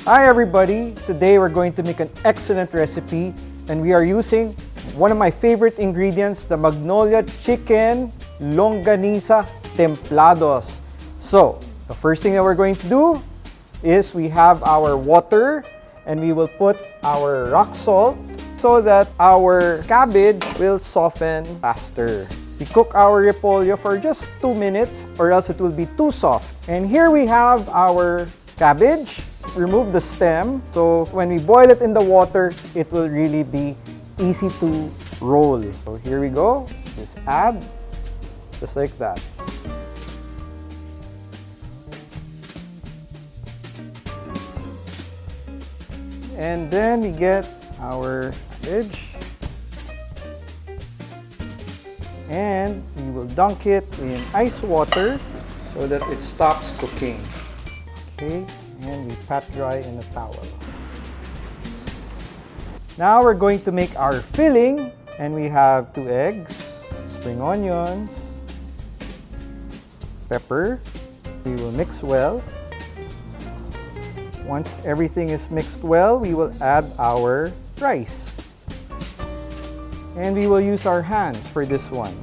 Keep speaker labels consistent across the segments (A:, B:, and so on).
A: Hi everybody! Today we're going to make an excellent recipe and we are using one of my favorite ingredients, the Magnolia Chicken Longanisa Templados. So, the first thing that we're going to do is we have our water and we will put our rock salt so that our cabbage will soften faster. We cook our repolyo for just 2 minutes or else it will be too soft. And here we have our cabbage. Remove the stem, so when we boil it in the water, it will really be easy to roll. So here we go, just add, just like that. And then we get our cabbage. And we will dunk it in ice water so that it stops cooking. Okay. And we pat dry in a towel. Now we're going to make our filling, and we have 2 eggs, spring onions, pepper. We will mix well. Once everything is mixed well, we will add our rice. And we will use our hands for this one.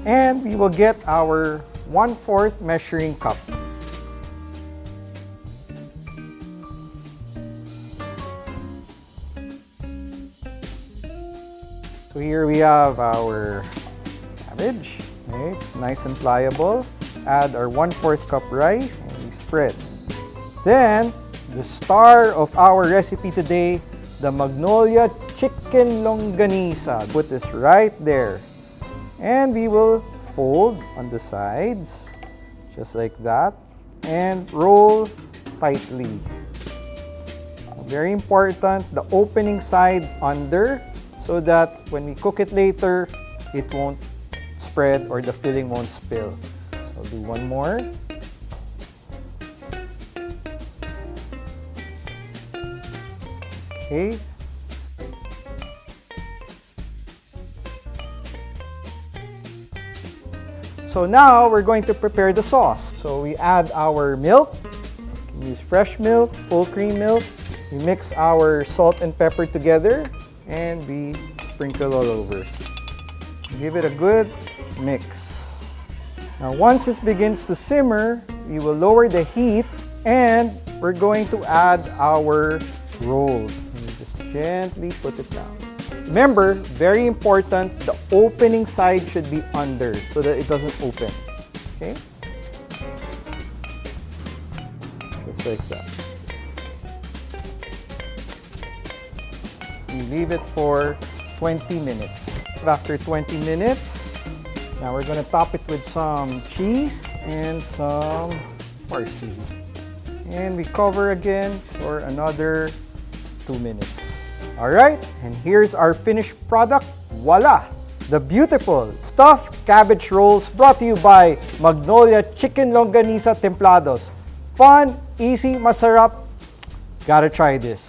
A: And we will get our 1/4 measuring cup. So here we have our cabbage, okay, nice and pliable. Add our 1/4 cup rice and we spread. Then, the star of our recipe today, the Magnolia Chicken Longanisa. Put this right there. And we will fold on the sides, just like that, and roll tightly. Very important, the opening side under, so that when we cook it later, it won't spread or the filling won't spill. So do one more. Okay. So now we're going to prepare the sauce. So we add our milk. You can use fresh milk, full cream milk. We mix our salt and pepper together and we sprinkle all over. Give it a good mix. Now once this begins to simmer, we will lower the heat and we're going to add our rolls. Just gently put it down. Remember, very important, the opening side should be under so that it doesn't open. Okay? Just like that. We leave it for 20 minutes. After 20 minutes, now we're going to top it with some cheese and some parsley. And we cover again for another 2 minutes. Alright, and here's our finished product. Voila! The beautiful stuffed cabbage rolls brought to you by Magnolia Chicken Longanisa Templados. Fun, easy, masarap. Gotta try this.